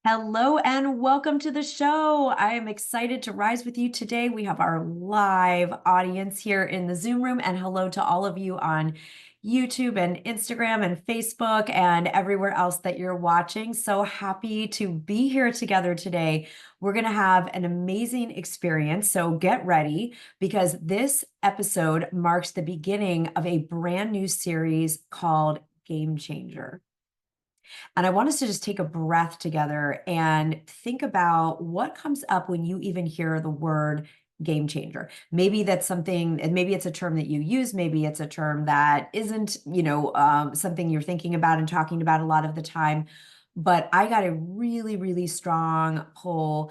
Hello and welcome to the show. I am excited to rise with you today. We have our live audience here in the Zoom room, and hello to all of you on YouTube and Instagram and Facebook and everywhere else that you're watching. So happy to be here together today. We're going to have an amazing experience. So get ready because this episode marks the beginning of a brand new series called Game Changer. And I want us to just take a breath together and think about what comes up when you even hear the word game changer. Maybe that's something, and maybe it's a term that you use. Maybe it's a term that isn't, something you're thinking about and talking about a lot of the time. But I got a really, really strong pull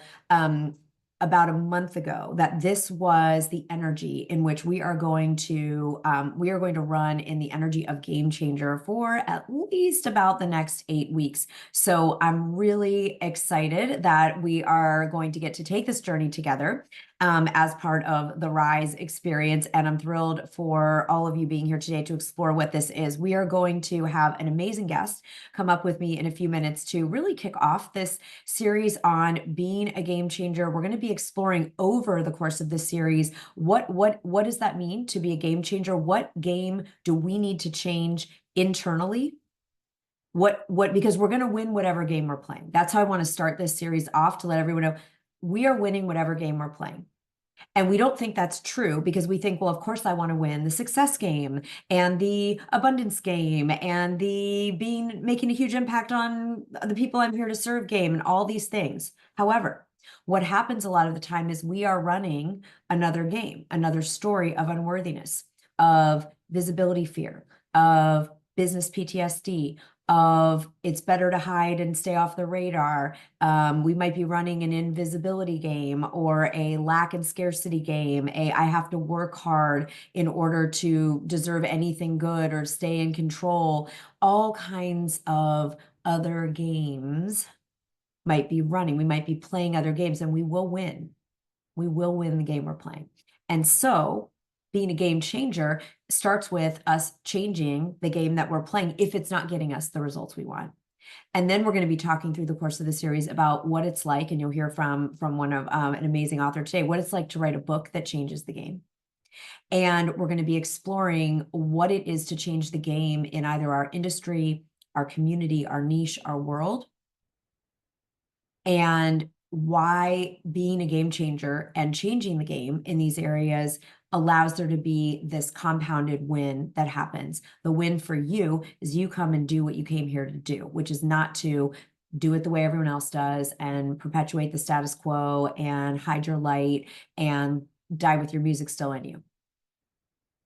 about a month ago that this was the energy in which we are going to run in the energy of game changer for at least about the next 8 weeks. So I'm really excited that we are going to get to take this journey together as part of the Rise experience. And I'm thrilled for all of you being here today to explore what this is. We are going to have an amazing guest come up with me in a few minutes to really kick off this series on being a game changer. We're going to be exploring over the course of this series what does that mean to be a game changer? What game do we need to change internally? Because we're going to win whatever game we're playing. That's how I want to start this series off, to let everyone know we are winning whatever game we're playing. And we don't think that's true because we think, well, of course I want to win the success game and the abundance game and the making a huge impact on the people I'm here to serve game and all these things. However, what happens a lot of the time is we are running another game, another story of unworthiness, of visibility fear, of business PTSD, of it's better to hide and stay off the radar. We might be running an invisibility game or a lack and scarcity game, I have to work hard in order to deserve anything good or stay in control. All kinds of other games might be running. We might be playing other games and we will win. We will win the game we're playing. And so being a game changer starts with us changing the game that we're playing if it's not getting us the results we want. And then we're going to be talking through the course of the series about what it's like, and you'll hear from one of an amazing author today, what it's like to write a book that changes the game. And we're going to be exploring what it is to change the game in either our industry, our community, our niche, our world, and why being a game changer and changing the game in these areas allows there to be this compounded win that happens. The win for you is you come and do what you came here to do, which is not to do it the way everyone else does and perpetuate the status quo and hide your light and die with your music still in you.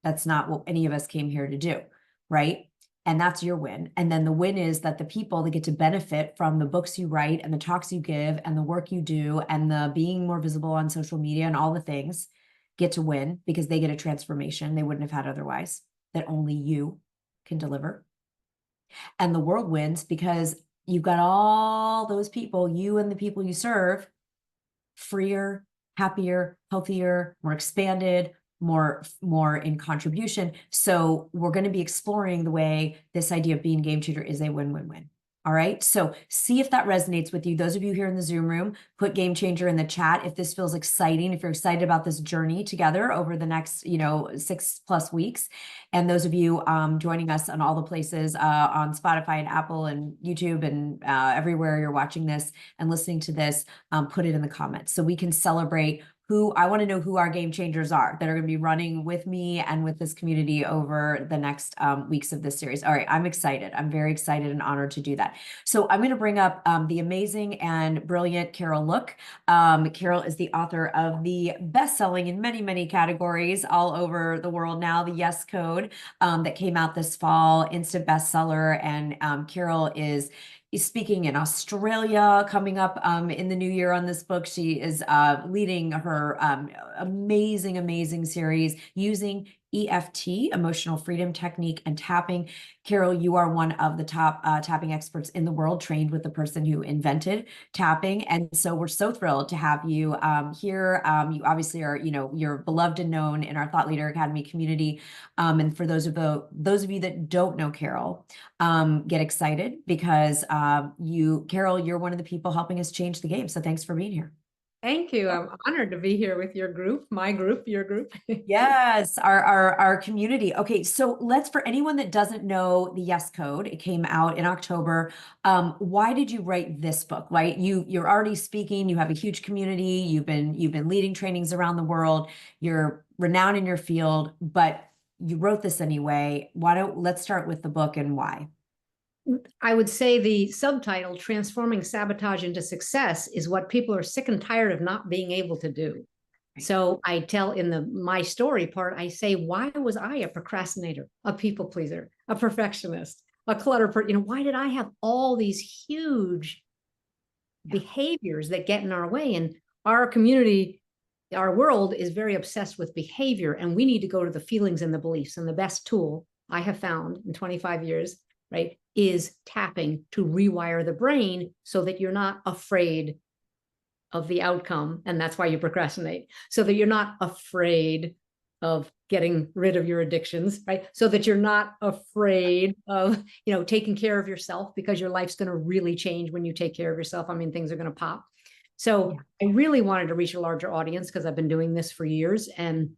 That's not what any of us came here to do, right? And that's your win. And then the win is that the people that get to benefit from the books you write and the talks you give and the work you do and the being more visible on social media and all the things get to win because they get a transformation they wouldn't have had otherwise, that only you can deliver. And the world wins because you've got all those people, you and the people you serve, freer, happier, healthier, more expanded, more in contribution. So we're going to be exploring the way this idea of being game changer is a win-win-win. All right. So see if that resonates with you. Those of you here in the Zoom room, put game changer in the chat if this feels exciting, if you're excited about this journey together over the next, 6+ weeks. And those of you joining us on all the places on Spotify and Apple and YouTube and everywhere you're watching this and listening to this, put it in the comments so we can celebrate I want to know who our game changers are that are going to be running with me and with this community over the next weeks of this series. All right, I'm excited. I'm very excited and honored to do that. So I'm going to bring up the amazing and brilliant Carol Look. Carol is the author of the best-selling in many, many categories all over the world now, the Yes Code, that came out this fall, instant bestseller. And Carol is speaking in Australia coming up in the new year on this book. She is leading her amazing series using EFT, emotional freedom technique, and tapping. Carol, you are one of the top tapping experts in the world, trained with the person who invented tapping. And so we're so thrilled to have you here. You obviously are, you're beloved and known in our Thought Leader Academy community. And for those of you that don't know Carol, get excited because Carol, you're one of the people helping us change the game. So thanks for being here. Thank you. I'm honored to be here with your group, my group, your group. Yes, our community. Okay, so for anyone that doesn't know the Yes Code, it came out in October. Why did you write this book? Right, you're already speaking. You have a huge community. You've been leading trainings around the world. You're renowned in your field, but you wrote this anyway. Let's start with the book and why. I would say the subtitle, Transforming Sabotage into Success, is what people are sick and tired of not being able to do. Right. So I tell in my story part, I say, why was I a procrastinator, a people pleaser, a perfectionist, a clutter person? Why did I have all these huge behaviors that get in our way? And our community, our world is very obsessed with behavior, and we need to go to the feelings and the beliefs. And the best tool I have found in 25 years, right, is tapping to rewire the brain so that you're not afraid of the outcome. And that's why you procrastinate, so that you're not afraid of getting rid of your addictions, right? So that you're not afraid of, taking care of yourself, because your life's going to really change when you take care of yourself. I mean, things are going to pop. So I really wanted to reach a larger audience because I've been doing this for years, and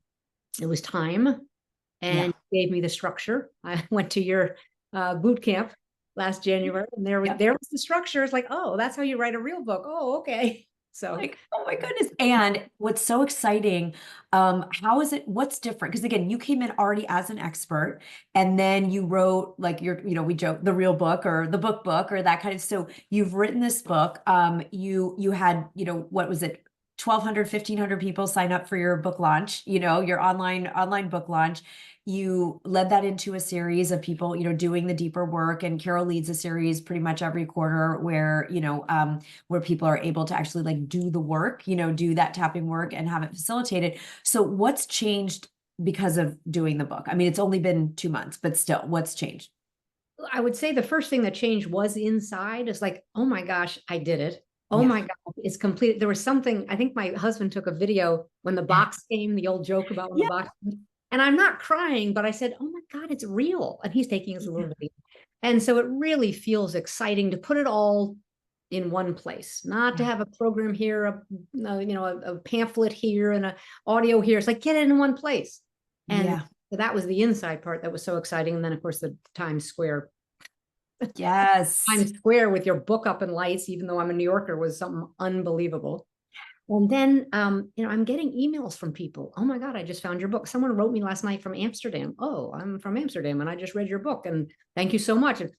it was time, and gave me the structure. I went to your boot camp last January, and there was the structure. It's like, oh, that's how you write a real book. Oh, okay. So oh my goodness. And what's so exciting, what's different? Because again, you came in already as an expert, and then you wrote we joke, the real book or the book or that kind of, so you've written this book. You had, what was it? 1,200, 1,500 people sign up for your book launch, your online book launch. You led that into a series of people, doing the deeper work. And Carol leads a series pretty much every quarter where, where people are able to actually do the work, do that tapping work and have it facilitated. So what's changed because of doing the book? I mean, it's only been 2 months, but still, what's changed? I would say the first thing that changed was inside. It's like, oh my gosh, I did it. Oh my God, it's complete. There was something, I think my husband took a video when the box came, the old joke about when the box came, and I'm not crying, but I said, oh my God, it's real. And he's taking us a little bit. And so it really feels exciting to put it all in one place, not to have a program here, a pamphlet here and an audio here. It's like, get it in one place. And so that was the inside part that was so exciting. And then of course the Times Square. Yes. Times Square with your book up in lights, even though I'm a New Yorker, was something unbelievable. And then, I'm getting emails from people. Oh my God, I just found your book. Someone wrote me last night from Amsterdam. Oh, I'm from Amsterdam and I just read your book and thank you so much. And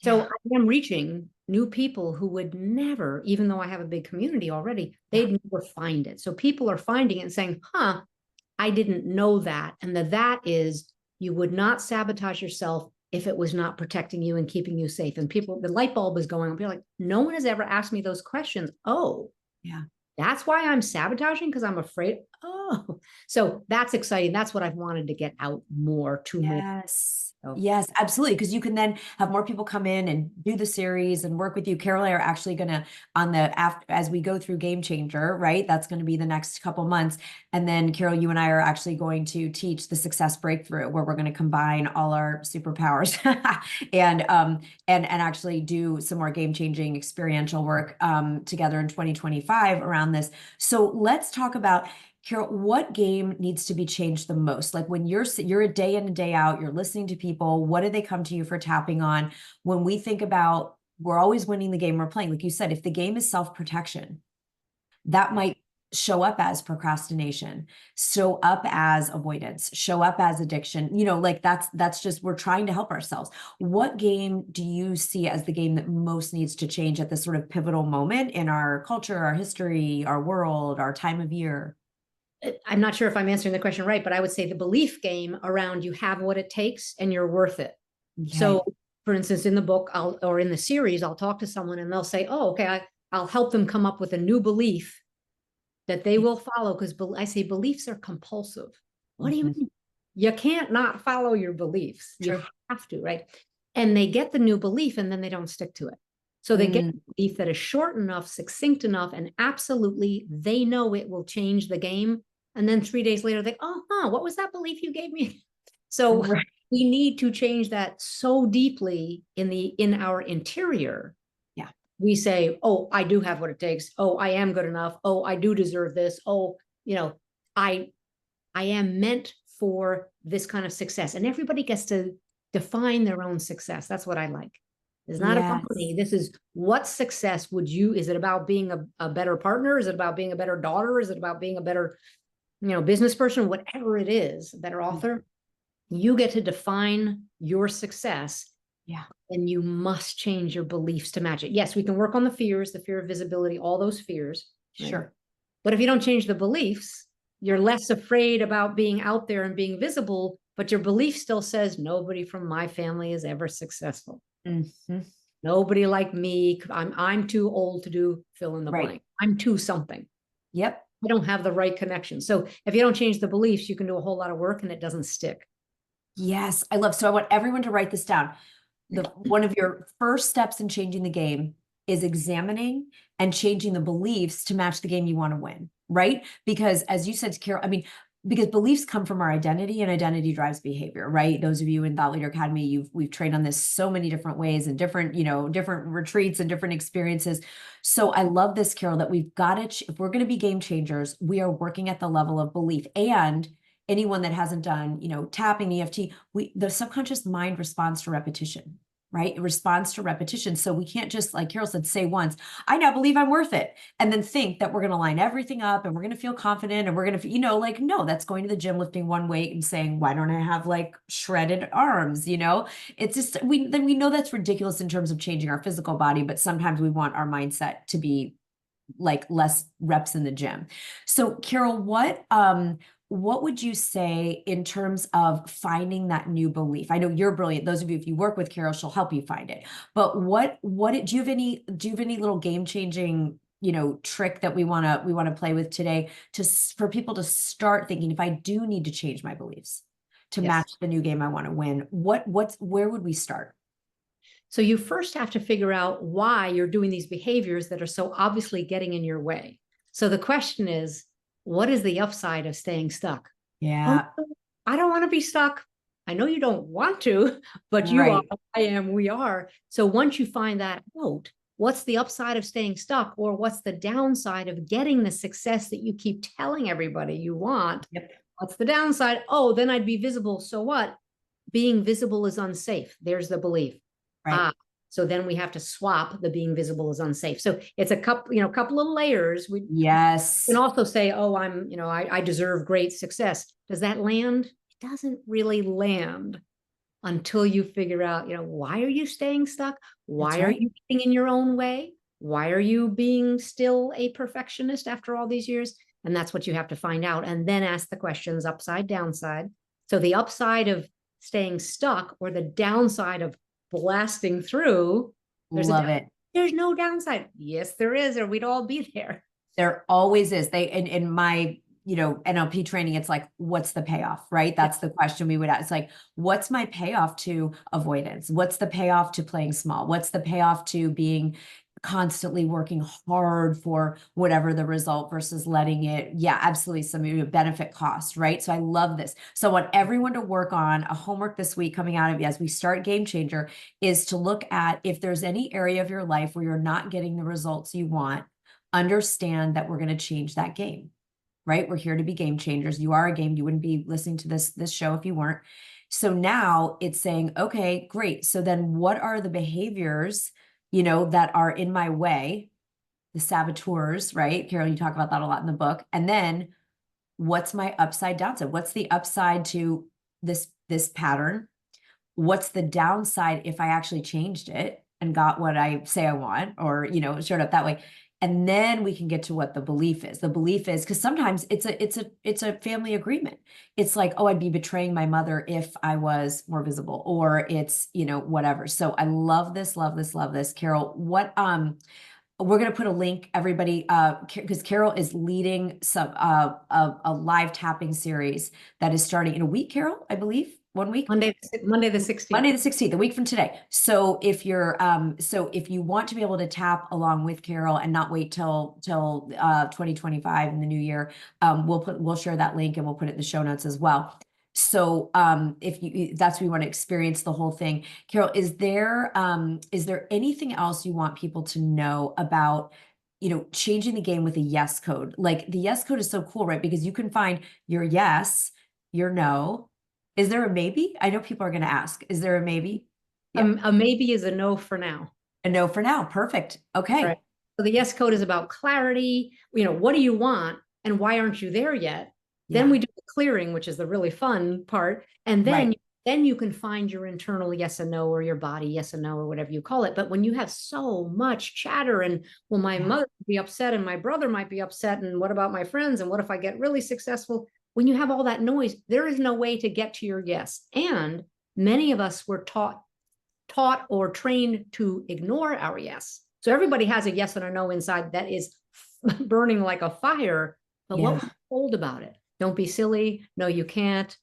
so I am reaching new people who would never, even though I have a big community already, they'd never find it. So people are finding it and saying, I didn't know that. And that is, you would not sabotage yourself if it was not protecting you and keeping you safe. And the light bulb is going on. Be like, no one has ever asked me those questions. Oh, yeah. That's why I'm sabotaging, because I'm afraid. Oh, so that's exciting. That's what I've wanted to get out more to more. Yes, absolutely. Because you can then have more people come in and do the series and work with you. Carol and I are actually going to, as we go through Game Changer, right? That's going to be the next couple months. And then Carol, you and I are actually going to teach the Success Breakthrough, where we're going to combine all our superpowers and actually do some more game changing experiential work together in 2025 around this. So let's talk about, Carol, what game needs to be changed the most? Like when you're a day in and day out, you're listening to people, what do they come to you for tapping on? When we think about, we're always winning the game we're playing. Like you said, if the game is self-protection, that might show up as procrastination, show up as avoidance, show up as addiction. That's just, we're trying to help ourselves. What game do you see as the game that most needs to change at this sort of pivotal moment in our culture, our history, our world, our time of year? I'm not sure if I'm answering the question right, but I would say the belief game around you have what it takes and you're worth it. Okay. So for instance, in the book or in the series, I'll talk to someone and they'll say, oh, okay, I'll help them come up with a new belief that they will follow. Because I say beliefs are compulsive. What do you mean? you can't not follow your beliefs. You True. have to, right? And they get the new belief and then they don't stick to it. So they get Mm, a belief that is short enough, succinct enough, and absolutely they know it will change the game. And then 3 days later, they, oh, huh, what was that belief you gave me? So right. we need to change that so deeply in our interior. Yeah. We say, oh, I do have what it takes. Oh, I am good enough. Oh, I do deserve this. Oh, I I am meant for this kind of success. And everybody gets to define their own success. That's what I like. It's not about Yes. me. This is what success would you, is it about being a better partner? Is it about being a better daughter? Is it about being a better, business person? Whatever it is, a better author, you get to define your success. Yeah. And you must change your beliefs to match it. Yes, we can work on the fears, the fear of visibility, all those fears. Right? Sure. But if you don't change the beliefs, you're less afraid about being out there and being visible, but your belief still says nobody from my family is ever successful. Mm-hmm. Nobody like me. I'm too old to do fill in the Right. blank. I'm too something. Yep. I don't have the right connection. So if you don't change the beliefs, you can do a whole lot of work and it doesn't stick. Yes. So I want everyone to write this down. One of your first steps in changing the game is examining and changing the beliefs to match the game you want to win, right? Because as you said to Carol, I mean, because beliefs come from our identity and identity drives behavior, right? Those of you in Thought Leader Academy, we've trained on this so many different ways and different, different retreats and different experiences. So I love this, Carol, that we've got to, if we're going to be game changers, we are working at the level of belief. And anyone that hasn't done, tapping EFT, the subconscious mind responds to repetition, right? It responds to repetition. So we can't just, like Carol said, say once, I now believe I'm worth it. And then think that we're going to line everything up and we're going to feel confident and we're going to, no, that's going to the gym, lifting one weight and saying, why don't I have like shredded arms? It's just, we know that's ridiculous in terms of changing our physical body, but sometimes we want our mindset to be like less reps in the gym. So Carol, what would you say in terms of finding that new belief? I know you're brilliant. Those of you, if you work with Carol, she'll help you find it. But do you have any little game changing, trick that we want to play with today for people to start thinking, if I do need to change my beliefs to Yes. match the new game I want to win, where would we start? So you first have to figure out why you're doing these behaviors that are so obviously getting in your way. So the question is, what is the upside of staying stuck? Yeah. Oh, I don't want to be stuck. I know you don't want to, but you Right. are, I am, we are. So once you find that out, what's the upside of staying stuck, or what's the downside of getting the success that you keep telling everybody you want? Yep. What's the downside? Oh, then I'd be visible. So what? Being visible is unsafe. There's the belief. Right. So then we have to swap the being visible is unsafe. So it's a couple of layers. We Yes. can also say, oh, I deserve great success. Does that land? It doesn't really land until you figure out, why are you staying stuck? Why are you getting in your own way? Why are you being still a perfectionist after all these years? And that's what you have to find out. And then ask the questions upside, downside. So the upside of staying stuck, or the downside of blasting through, Love it. There's no downside. Yes, there is, or we'd all be there. There always is. In my, NLP training, it's like, what's the payoff, right? That's the question we would ask. It's like, what's my payoff to avoidance? What's the payoff to playing small? What's the payoff to being constantly working hard for whatever the result versus letting it, absolutely, some benefit cost, right? So I love this. So I want everyone to work on a homework this week coming out of you as we start Game Changer, is to look at if there's any area of your life where you're not getting the results you want. Understand that we're going to change that game, right? We're here to be game changers. You are a game. You wouldn't be listening to this show if you weren't. So now it's saying, okay, great. So then what are the behaviors, that are in my way, the saboteurs, right? Carol, you talk about that a lot in the book. And then what's my upside downside? What's the upside to this pattern? What's the downside if I actually changed it and got what I say I want, or, showed up that way? And then we can get to what the belief is. The belief is, because sometimes it's a family agreement. It's like, oh, I'd be betraying my mother if I was more visible, or it's, whatever. So I love this, Carol. we're going to put a link, everybody, because Carol is leading some a live tapping series that is starting in a week, Carol, I believe, 1 week. Monday the 16th. Monday the 16th, a week from today. So if you're so if you want to be able to tap along with Carol and not wait till 2025 in the new year, we'll share that link and we'll put it in the show notes as well. So if you that's what you want to experience the whole thing. Carol, is there anything else you want people to know about, changing the game with a yes code? Like the yes code is so cool, right? Because you can find your yes, your no. Is there a maybe? I know people are going to ask. Is there a maybe? A maybe is a no for now. A no for now. Perfect. Okay. Right. So the yes code is about clarity. What do you want and why aren't you there yet? Then we do the clearing, which is the really fun part. And then you can find your internal yes and no, or your body yes and no, or whatever you call it. But when you have so much chatter and, well, my mother would be upset and my brother might be upset, and what about my friends? And what if I get really successful? When you have all that noise, there is no way to get to your yes. And many of us were taught or trained to ignore our yes. So everybody has a yes and a no inside that is burning like a fire. But what we're told about it? Don't be silly. No, you can't.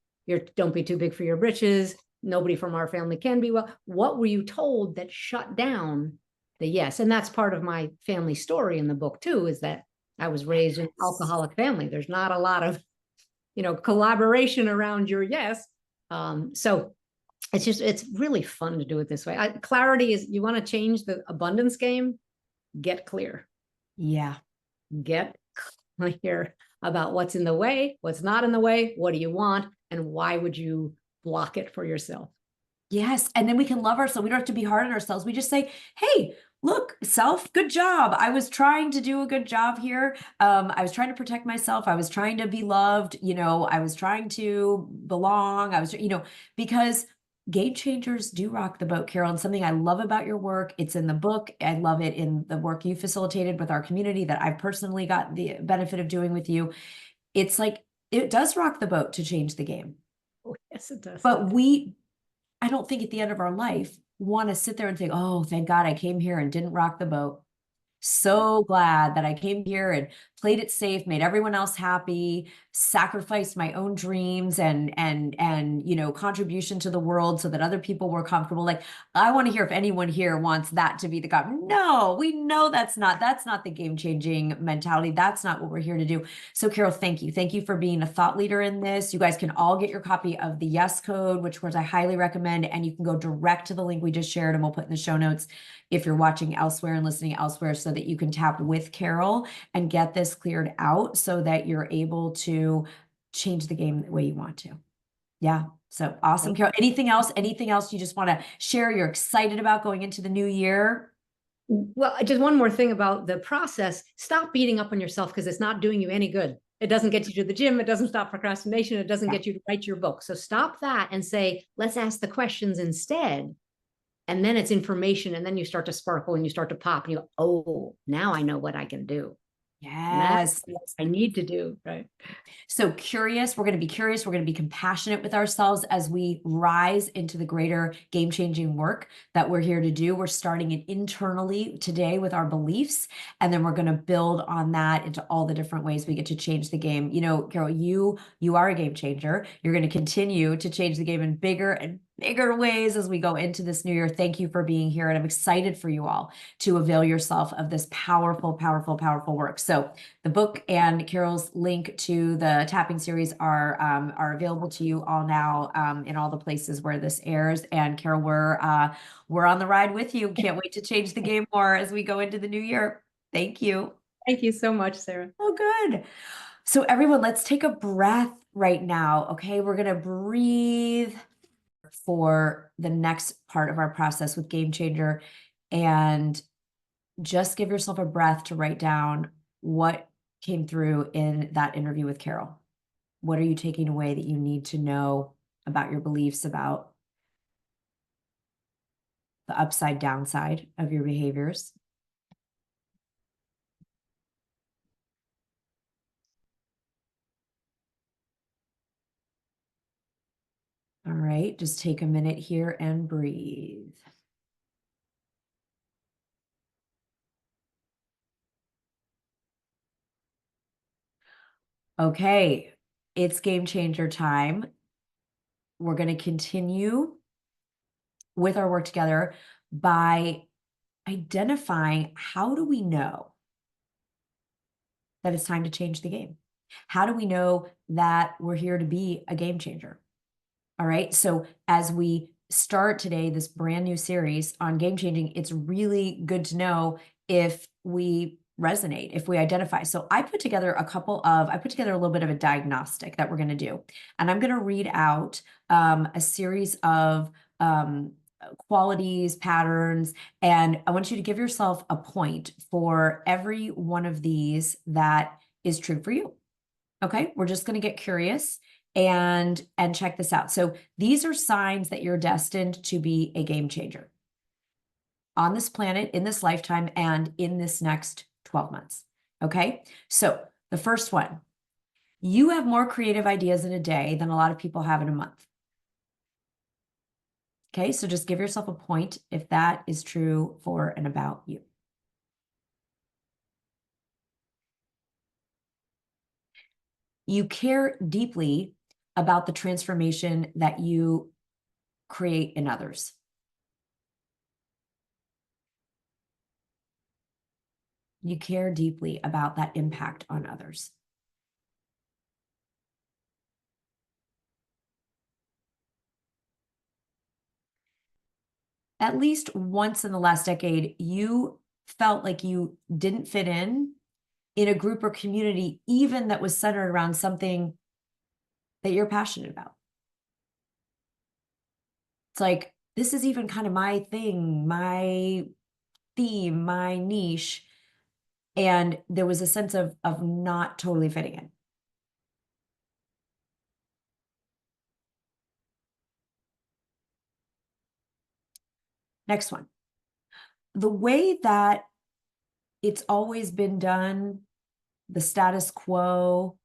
Don't be too big for your britches. Nobody from our family can be well. What were you told that shut down the yes? And that's part of my family story in the book too, is that I was raised in an alcoholic family. There's not a lot of, collaboration around your yes. So it's really fun to do it this way. Clarity is, you want to change the abundance game, get clear. Yeah. Get clear about what's in the way, what's not in the way, what do you want, and why would you block it for yourself? Yes. And then we can love ourselves. We don't have to be hard on ourselves. We just say, hey, look, self, good job. I was trying to do a good job here. I was trying to protect myself. I was trying to be loved. I was trying to belong. Because game changers do rock the boat, Carol. And something I love about your work, it's in the book. I love it in the work you facilitated with our community that I've personally got the benefit of doing with you. It's like, it does rock the boat to change the game. Oh, yes, it does. But I don't think at the end of our life want to sit there and think, oh, thank God I came here and didn't rock the boat. So glad that I came here and played it safe, made everyone else happy, sacrificed my own dreams and contribution to the world so that other people were comfortable. Like, I want to hear if anyone here wants that to be the God. No, we know that's not the game-changing mentality. That's not what we're here to do. So Carol, thank you. Thank you for being a thought leader in this. You guys can all get your copy of the Yes Code, which of course I highly recommend, and you can go direct to the link we just shared and we'll put in the show notes if you're watching elsewhere and listening elsewhere, so that you can tap with Carol and get this cleared out so that you're able to change the game the way you want to. Yeah. So awesome, Carol. Anything else you just want to share you're excited about going into the new year? Well, just one more thing about the process. Stop beating up on yourself, because it's not doing you any good. It doesn't get you to the gym. It doesn't stop procrastination. It doesn't get you to write your book. So stop that and say, let's ask the questions instead. And then it's information. And then you start to sparkle and you start to pop and you go, oh, now I know what I can do. Yes. That's what I need to do. Right. So curious, we're going to be curious. We're going to be compassionate with ourselves as we rise into the greater game-changing work that we're here to do. We're starting it internally today with our beliefs, and then we're going to build on that into all the different ways we get to change the game. Carol, you are a game changer. You're going to continue to change the game in bigger and bigger ways as we go into this new year. Thank you for being here. And I'm excited for you all to avail yourself of this powerful, powerful, powerful work. So the book and Carol's link to the tapping series are available to you all now in all the places where this airs. And Carol, we're on the ride with you. Can't wait to change the game more as we go into the new year. Thank you. Thank you so much, Sarah. Oh, good. So everyone, let's take a breath right now. Okay, we're going to breathe for the next part of our process with Game Changer, and just give yourself a breath to write down what came through in that interview with Carol. What are you taking away that you need to know about your beliefs, about the upside downside of your behaviors? All right, just take a minute here and breathe. Okay, it's game changer time. We're going to continue with our work together by identifying how do we know that it's time to change the game? How do we know that we're here to be a game changer? All right. So as we start today, this brand new series on game changing, it's really good to know if we resonate, if we identify. So I put together I put together a little bit of a diagnostic that we're going to do. And I'm going to read out a series of qualities, patterns, and I want you to give yourself a point for every one of these that is true for you. Okay, we're just going to get curious and check this out. So these are signs that you're destined to be a game changer on this planet, in this lifetime, and in this next 12 months. Okay, so the first one, you have more creative ideas in a day than a lot of people have in a month. Okay, so just give yourself a point if that is true for and about you. You care deeply about the transformation that you create in others. You care deeply about that impact on others. At least once in the last decade, you felt like you didn't fit in a group or community, even that was centered around something that you're passionate about. It's like, this is even kind of my thing, my theme, my niche. And there was a sense of not totally fitting in. Next one. The way that it's always been done, the status quo,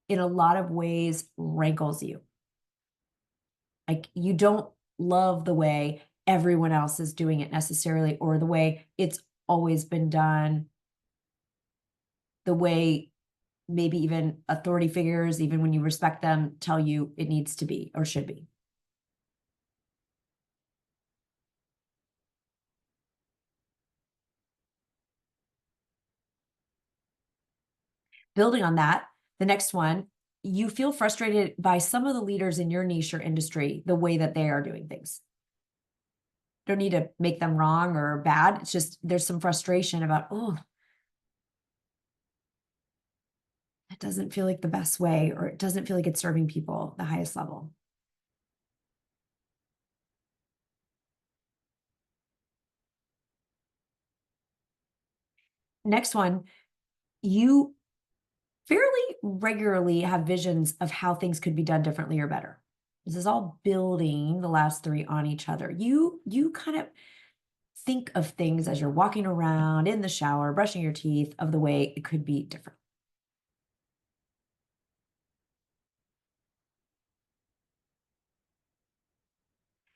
in a lot of ways rankles you. Like you don't love the way everyone else is doing it necessarily, or the way it's always been done, the way maybe even authority figures, even when you respect them, tell you it needs to be or should be. Building on that, the next one, you feel frustrated by some of the leaders in your niche or industry, the way that they are doing things. Don't need to make them wrong or bad. It's just there's some frustration about, oh, it doesn't feel like the best way, or it doesn't feel like it's serving people the highest level. Next one, you fairly regularly have visions of how things could be done differently or better. This is all building the last three on each other. You kind of think of things as you're walking around in the shower, brushing your teeth, of the way it could be different.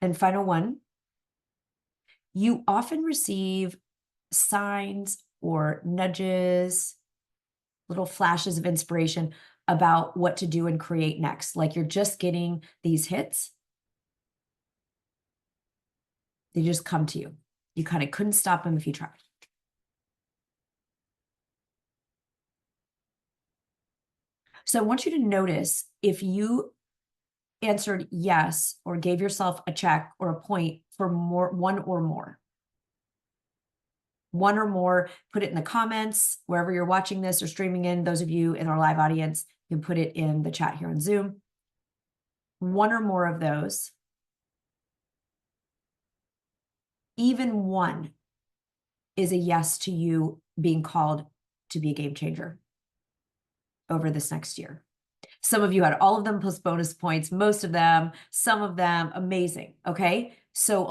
And final one, you often receive signs or nudges, little flashes of inspiration about what to do and create next. Like you're just getting these hits. They just come to you. You kind of couldn't stop them if you tried. So I want you to notice if you answered yes or gave yourself a check or a point for one or more. One or more, put it in the comments, wherever you're watching this or streaming in. Those of you in our live audience, you can put it in the chat here on Zoom. One or more of those, even one, is a yes to you being called to be a game changer over this next year. Some of you had all of them plus bonus points, most of them, some of them, amazing. Okay. So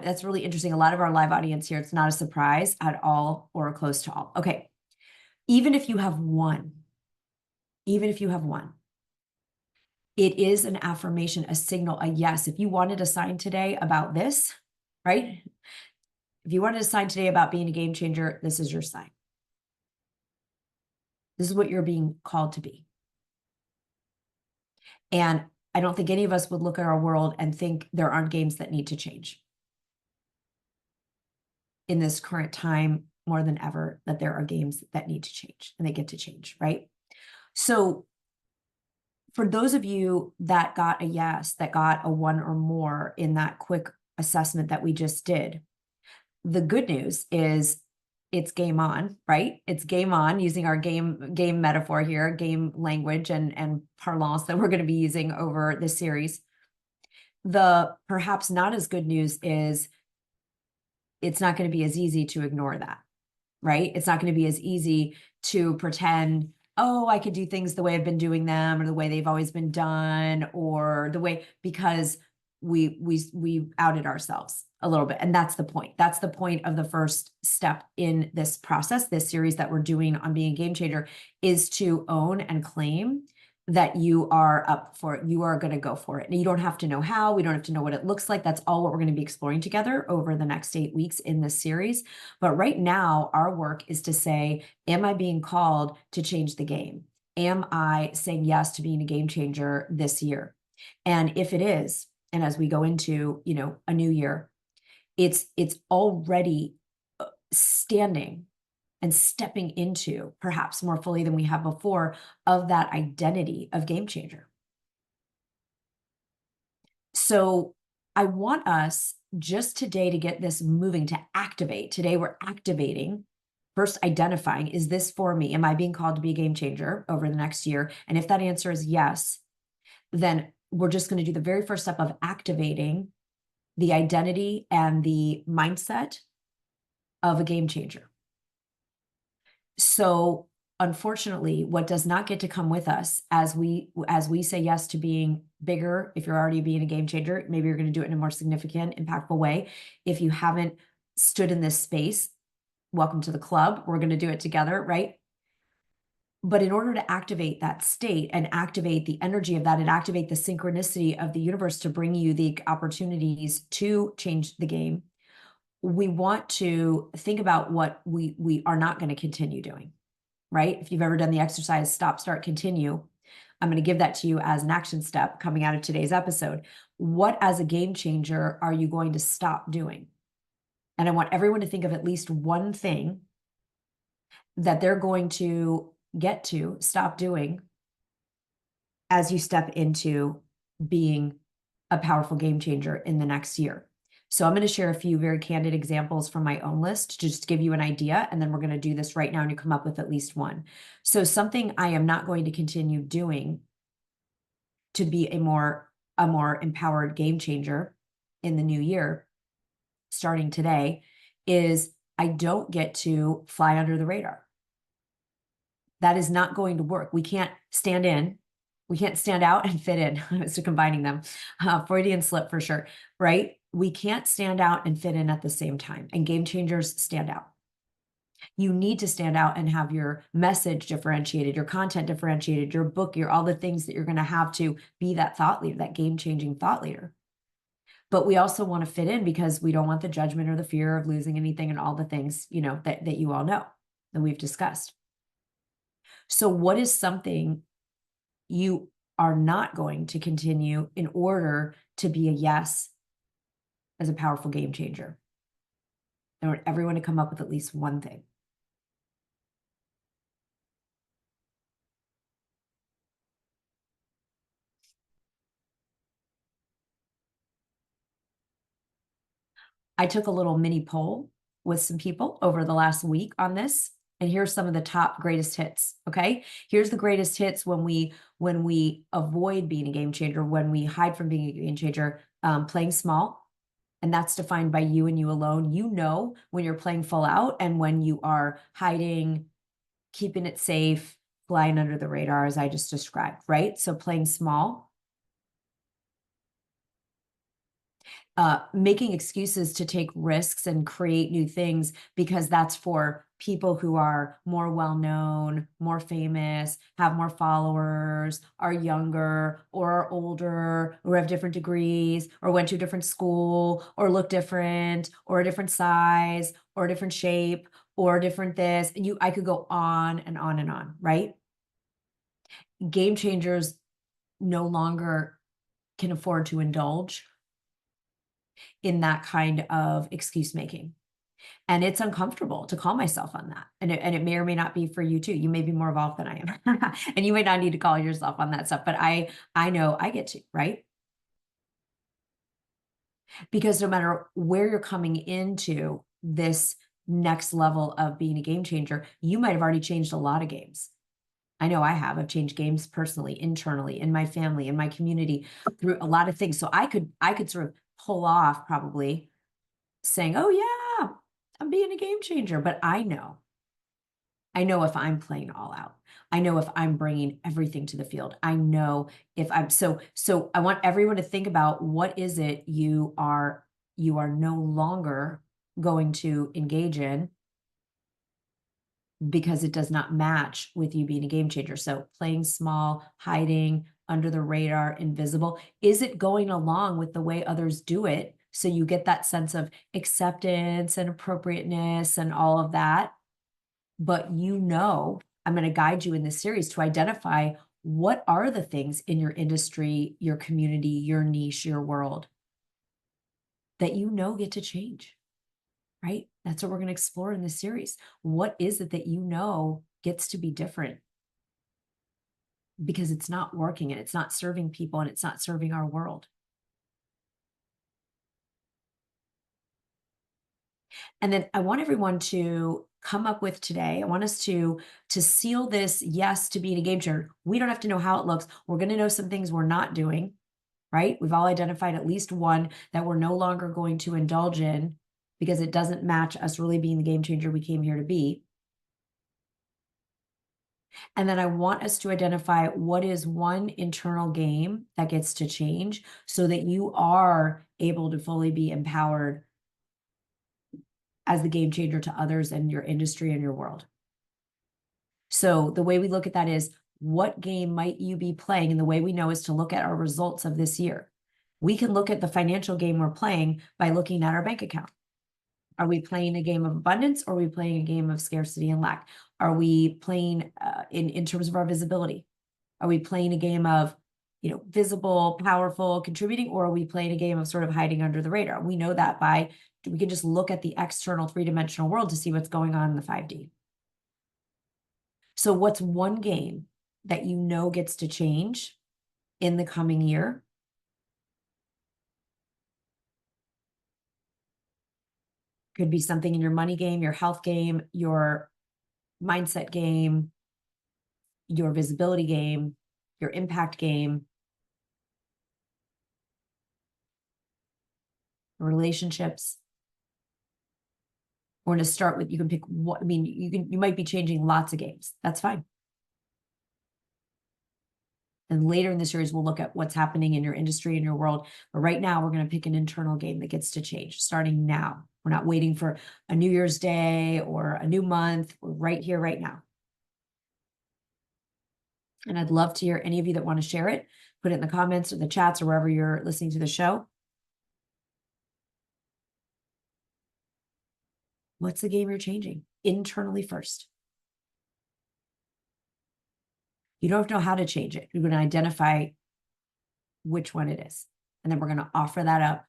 that's really interesting. A lot of our live audience here, it's not a surprise at all or close to all. Okay. Even if you have one, it is an affirmation, a signal, a yes. If you wanted a sign today about this, right? If you wanted a sign today about being a game changer, this is your sign. This is what you're being called to be. And I don't think any of us would look at our world and think there aren't games that need to change. In this current time, more than ever, that there are games that need to change and they get to change, right? So for those of you that got a yes, that got a 1 or more in that quick assessment that we just did, the good news is it's game on, right? It's game on, using our game metaphor here, game language and parlance that we're going to be using over this series. The perhaps not as good news is it's not going to be as easy to ignore that, right? It's not going to be as easy to pretend, oh, I could do things the way I've been doing them or the way they've always been done or the way, because we outed ourselves a little bit. And that's the point. That's the point of the first step in this process, this series that we're doing on being a game changer, is to own and claim that you are up for it. You are going to go for it. And you don't have to know how, we don't have to know what it looks like. That's all what we're going to be exploring together over the next 8 weeks in this series. But right now, our work is to say, am I being called to change the game? Am I saying yes to being a game changer this year? And if it is, and as we go into, a new year, it's already standing and stepping into, perhaps more fully than we have before, of that identity of game changer. So I want us just today to get this moving, to activate. Today we're activating, first identifying, is this for me? Am I being called to be a game changer over the next year? And if that answer is yes, then we're just going to do the very first step of activating the identity and the mindset of a game changer. So unfortunately, what does not get to come with us as we say yes to being bigger, if you're already being a game changer, maybe you're going to do it in a more significant, impactful way. If you haven't stood in this space, welcome to the club. We're going to do it together, right? But in order to activate that state and activate the energy of that and activate the synchronicity of the universe to bring you the opportunities to change the game, we want to think about what we are not going to continue doing, right? If you've ever done the exercise, stop, start, continue, I'm going to give that to you as an action step coming out of today's episode. What, as a game changer, are you going to stop doing? And I want everyone to think of at least one thing that they're going to get to stop doing as you step into being a powerful game changer in the next year. So I'm going to share a few very candid examples from my own list to just give you an idea. And then we're going to do this right now and you come up with at least one. So something I am not going to continue doing to be a more empowered game changer in the new year, starting today, is I don't get to fly under the radar. That is not going to work. We can't stand in. We can't stand out and fit in. So combining them, Freudian slip for sure, right? We can't stand out and fit in at the same time. And game changers stand out. You need to stand out and have your message differentiated, your content differentiated, your book, all the things that you're going to have to be that thought leader, that game-changing thought leader. But we also want to fit in because we don't want the judgment or the fear of losing anything and all the things, that you all know that we've discussed. So what is something you are not going to continue in order to be a yes as a powerful game changer? I want everyone to come up with at least one thing. I took a little mini poll with some people over the last week on this, and here's some of the top greatest hits. Okay, here's the greatest hits when we avoid being a game changer, when we hide from being a game changer. Playing small, and that's defined by you and you alone. You know when you're playing full out and when you are hiding, keeping it safe, flying under the radar, as I just described, right? So playing small. Making excuses to take risks and create new things because that's for people who are more well-known, more famous, have more followers, are younger or are older, or have different degrees, or went to a different school, or look different, or a different size, or a different shape, or different this. I could go on and on and on, right? Game changers no longer can afford to indulge in that kind of excuse making. And it's uncomfortable to call myself on that. And it may or may not be for you too. You may be more evolved than I am. And you may not need to call yourself on that stuff, but I know I get to, right? Because no matter where you're coming into this next level of being a game changer, you might have already changed a lot of games. I know I have. I've changed games personally, internally, in my family, in my community, through a lot of things. So I could sort of pull off probably saying, "Oh yeah, I'm being a game changer." But I know if I'm playing all out. I know if I'm bringing everything to the field. I know if I'm so I want everyone to think about what is it you are no longer going to engage in because it does not match with you being a game changer. So playing small, hiding, under the radar, invisible, is it going along with the way others do it? So you get that sense of acceptance and appropriateness and all of that. But I'm going to guide you in this series to identify what are the things in your industry, your community, your niche, your world that get to change, right? That's what we're going to explore in this series. What is it that gets to be different? Because it's not working and it's not serving people and it's not serving our world. And then I want everyone to come up with today. I want us to seal this yes to being a game changer. We don't have to know how it looks. We're going to know some things we're not doing, right? We've all identified at least one that we're no longer going to indulge in because it doesn't match us really being the game changer we came here to be. And then I want us to identify what is one internal game that gets to change so that you are able to fully be empowered as the game changer to others and your industry and your world. So the way we look at that is, what game might you be playing? And the way we know is to look at our results of this year. We can look at the financial game we're playing by looking at our bank account. Are we playing a game of abundance or are we playing a game of scarcity and lack? Are we playing in terms of our visibility? Are we playing a game of, visible, powerful, contributing, or are we playing a game of sort of hiding under the radar? We know that we can just look at the external three-dimensional world to see what's going on in the 5D. So what's one game that gets to change in the coming year? Could be something in your money game, your health game, your mindset game, your visibility game, your impact game, relationships. We're going to start with, you can pick what, you might be changing lots of games. That's fine. And later in the series, we'll look at what's happening in your industry and your world. But right now, we're going to pick an internal game that gets to change starting now. We're not waiting for a New Year's Day or a new month. We're right here, right now. And I'd love to hear any of you that want to share it. Put it in the comments or the chats or wherever you're listening to the show. What's the game you're changing internally first? You don't have to know how to change it. You're going to identify which one it is. And then we're going to offer that up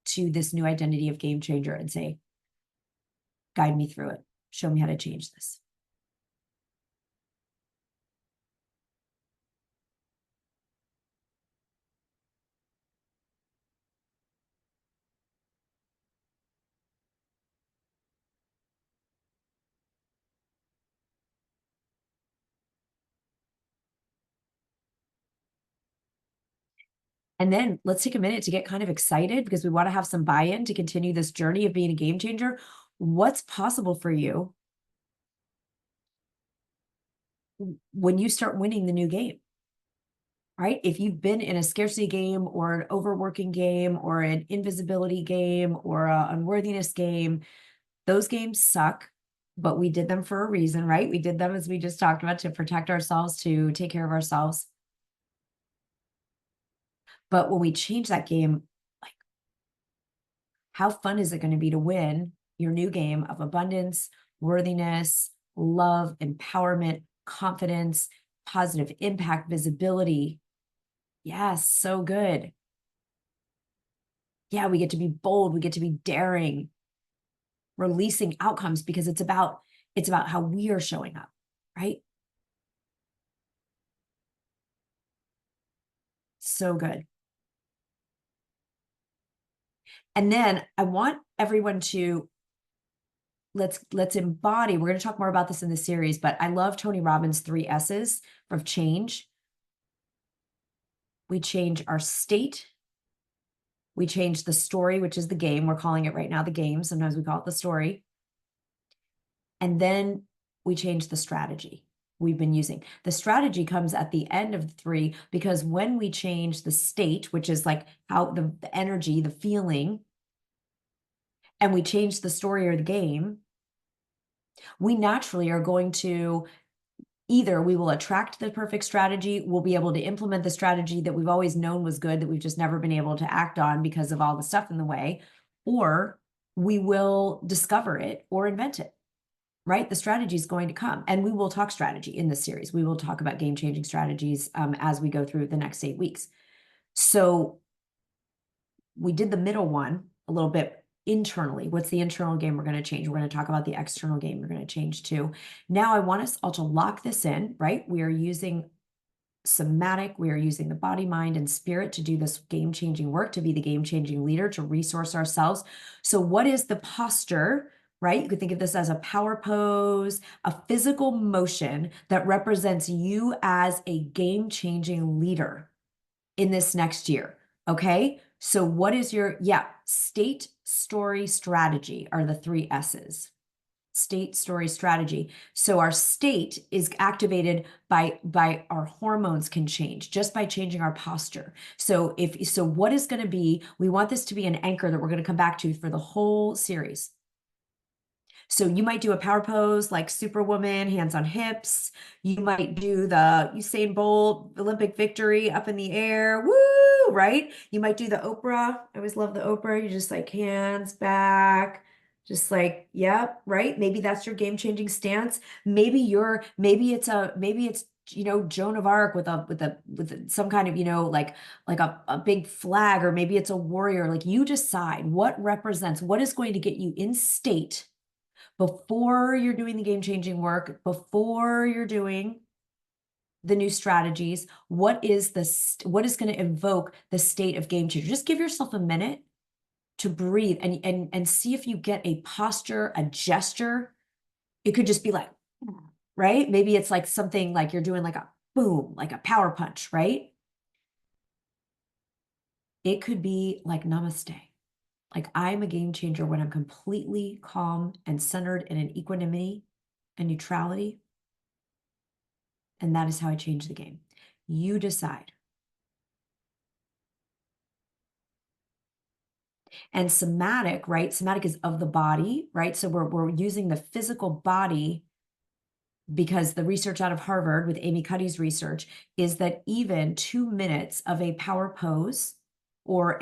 to this new identity of game changer and say, guide me through it. Show me how to change this. And then let's take a minute to get kind of excited because we want to have some buy-in to continue this journey of being a game changer. What's possible for you when you start winning the new game, right? If you've been in a scarcity game or an overworking game or an invisibility game or an unworthiness game, those games suck, but we did them for a reason, right? We did them, as we just talked about, to protect ourselves, to take care of ourselves. But when we change that game, like, how fun is it going to be to win your new game of abundance, worthiness, love, empowerment, confidence, positive impact, visibility, Yes, so good. Yeah, we get to be bold, we get to be daring, releasing outcomes because it's about how we are showing up, right? So good. And then I want everyone to let's embody. We're going to talk more about this in the series, but I love Tony Robbins' 3 S's of change. We change our state, we change the story, which is the game. We're calling it right now the game. Sometimes we call it the story. And then we change the strategy we've been using. The strategy comes at the end of the 3 because when we change the state, which is like how the energy, the feeling, and we change the story or the game, we naturally are going to either we will attract the perfect strategy, we'll be able to implement the strategy that we've always known was good, that we've just never been able to act on because of all the stuff in the way, or we will discover it or invent it, right? The strategy is going to come, and we will talk strategy in this series. We will talk about game-changing strategies as we go through the next 8 weeks. So we did the middle one a little bit internally. What's the internal game we're going to change? We're going to talk about the external game we're going to change too. Now I want us all to lock this in, right? We are using somatic, we are using the body, mind, and spirit to do this game-changing work, to be the game-changing leader, to resource ourselves. So what is the posture, right? You could think of this as a power pose, a physical motion that represents you as a game-changing leader in this next year. Okay. So what is your, state, story, strategy are the 3 S's. State, story, strategy. So our state is activated by our hormones can change just by changing our posture. So what is going to be, we want this to be an anchor that we're going to come back to for the whole series. So you might do a power pose like Superwoman, hands on hips. You might do the Usain Bolt Olympic victory up in the air. Woo, right? You might do the Oprah. I always love the Oprah. You just like hands back, just like, yep, right? Maybe that's your game-changing stance. Maybe it's Joan of Arc with some kind of, like a big flag, or maybe it's a warrior. Like, you decide what represents, what is going to get you in state before you're doing the game-changing work, before you're doing the new strategies. What is going to evoke the state of game changer? Just give yourself a minute to breathe and see if you get a posture, a gesture. It could just be like, right? Maybe it's like something like you're doing like a boom, like a power punch, right? It could be like namaste. Like, I'm a game changer when I'm completely calm and centered in an equanimity and neutrality. And that is how I change the game. You decide. And somatic, right? Somatic is of the body, right? So we're using the physical body because the research out of Harvard with Amy Cuddy's research is that even 2 minutes of a power pose or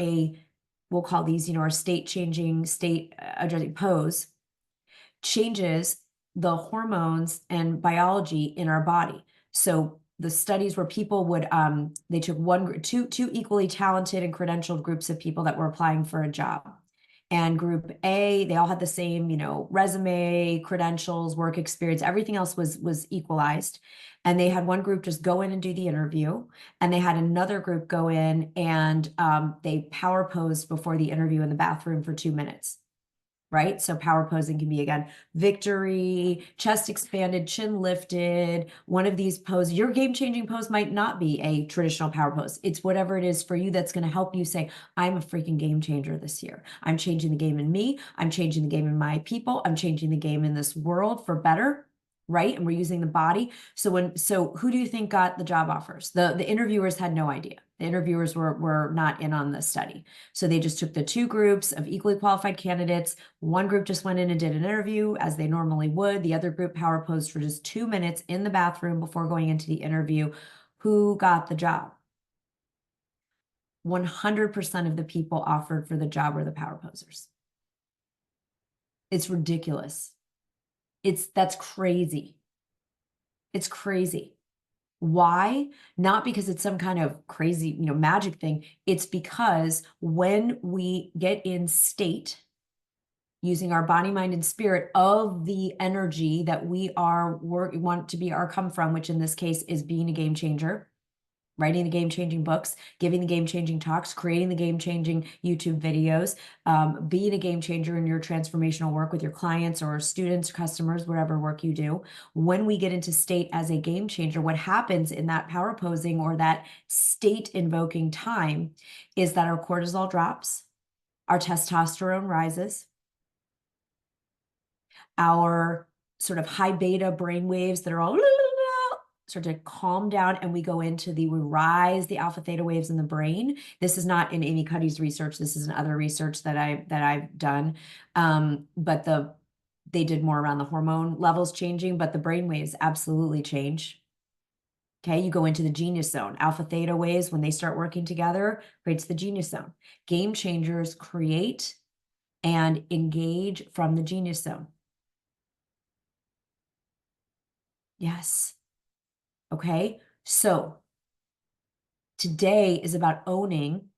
we'll call these, our state-changing, state-adjusting pose, changes the hormones and biology in our body. So the studies where people would, they took two equally talented and credentialed groups of people that were applying for a job. And group A, they all had the same, resume, credentials, work experience, everything else was equalized. And they had one group just go in and do the interview. And they had another group go in and they power posed before the interview in the bathroom for 2 minutes. Right? So power posing can be, again, victory, chest expanded, chin lifted, one of these poses. Your game-changing pose might not be a traditional power pose. It's whatever it is for you that's going to help you say, I'm a freaking game changer this year. I'm changing the game in me. I'm changing the game in my people. I'm changing the game in this world for better. Right? And we're using the body. So who do you think got the job offers? The interviewers had no idea. The interviewers were not in on the study. So they just took the 2 groups of equally qualified candidates. One group just went in and did an interview as they normally would. The other group power posed for just 2 minutes in the bathroom before going into the interview. Who got the job? 100% of the people offered for the job were the power posers. It's ridiculous. That's crazy. It's crazy. Why? Not because it's some kind of crazy, magic thing. It's because when we get in state, using our body, mind, and spirit of the energy that we want to be our come from, which in this case is being a game changer, writing the game-changing books, giving the game-changing talks, creating the game-changing YouTube videos, being a game changer in your transformational work with your clients or students, customers, whatever work you do. When we get into state as a game changer, what happens in that power posing or that state invoking time is that our cortisol drops, our testosterone rises, our sort of high beta brain waves that are all start to calm down, and we rise the alpha theta waves in the brain. This is not in Amy Cuddy's research. This is in other research that I've done. But they did more around the hormone levels changing, but the brain waves absolutely change. Okay, you go into the genius zone. Alpha theta waves, when they start working together, creates the genius zone. Game changers create and engage from the genius zone. Yes. Okay, so today is about owning.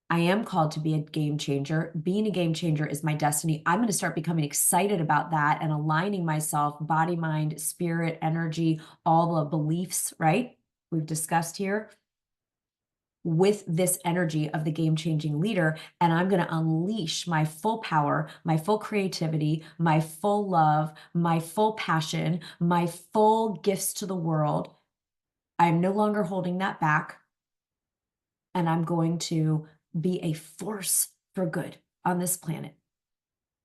I am called to be a game changer. Being a game changer is my destiny. I'm going to start becoming excited about that and aligning myself, body, mind, spirit, energy, all the beliefs, right? We've discussed here with this energy of the game-changing leader. And I'm going to unleash my full power, my full creativity, my full love, my full passion, my full gifts to the world. I'm no longer holding that back. And I'm going to be a force for good on this planet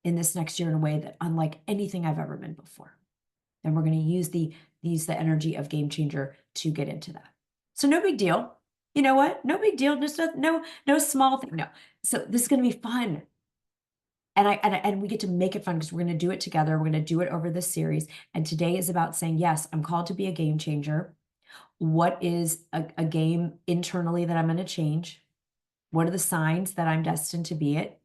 in this next year in a way that unlike anything I've ever been before. And we're going to use the energy of game changer to get into that. So no big deal. You know what? No big deal. Just no small thing. No. So this is going to be fun. And we get to make it fun because we're going to do it together. We're going to do it over this series. And today is about saying, yes, I'm called to be a game changer. What is a game internally that I'm going to change? What are the signs that I'm destined to be it?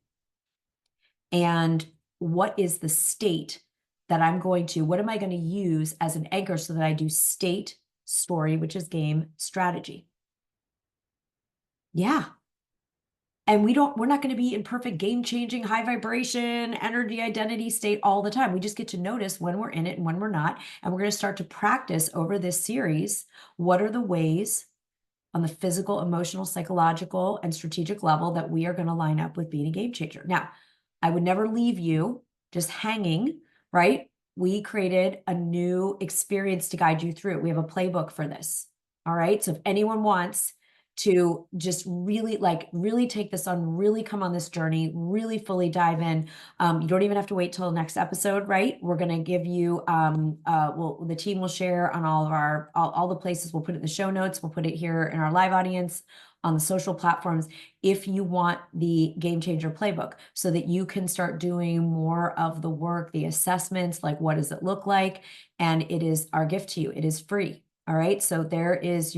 And what is the state that what am I going to use as an anchor so that I do state, story, which is game, strategy? Yeah. And we're not going to be in perfect game-changing, high vibration, energy, identity state all the time. We just get to notice when we're in it and when we're not. And we're going to start to practice over this series. What are the ways on the physical, emotional, psychological, and strategic level that we are going to line up with being a game changer? Now, I would never leave you just hanging, right? We created a new experience to guide you through. We have a playbook for this. All right. So if anyone wants to just really take this on, really come on this journey, really fully dive in. You don't even have to wait till the next episode, right? We're going to give you, the team will share on all the places. We'll put it in the show notes. We'll put it here in our live audience on the social platforms if you want the Game Changer Playbook so that you can start doing more of the work, the assessments, like what does it look like? And it is our gift to you. It is free. All right. So there is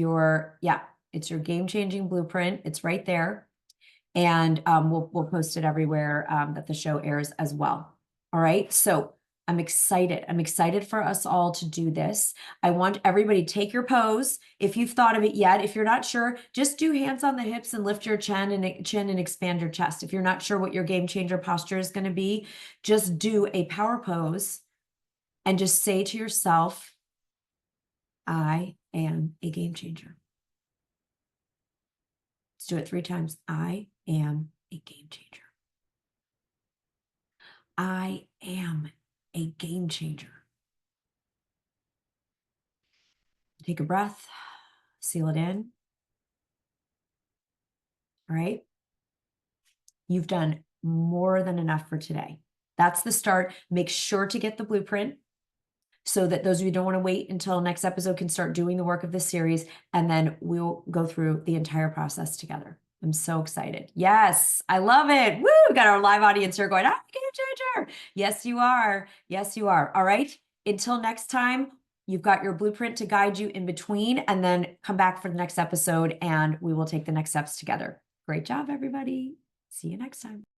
it's your game-changing blueprint. It's right there. And we'll post it everywhere that the show airs as well. All right. So I'm excited. I'm excited for us all to do this. I want everybody to take your pose. If you've thought of it yet, if you're not sure, just do hands on the hips and lift your chin and expand your chest. If you're not sure what your game changer posture is going to be, just do a power pose and just say to yourself, I am a game changer. Let's do it 3 times. I am a game changer. I am a game changer. Take a breath, seal it in. All right. You've done more than enough for today. That's the start. Make sure to get the blueprint so that those of you who don't want to wait until next episode can start doing the work of this series, and then we'll go through the entire process together. I'm so excited. Yes, I love it. Woo, we got our live audience here going, game changer. Yes, you are. Yes, you are. All right. Until next time, you've got your blueprint to guide you in between, and then come back for the next episode and we will take the next steps together. Great job, everybody. See you next time.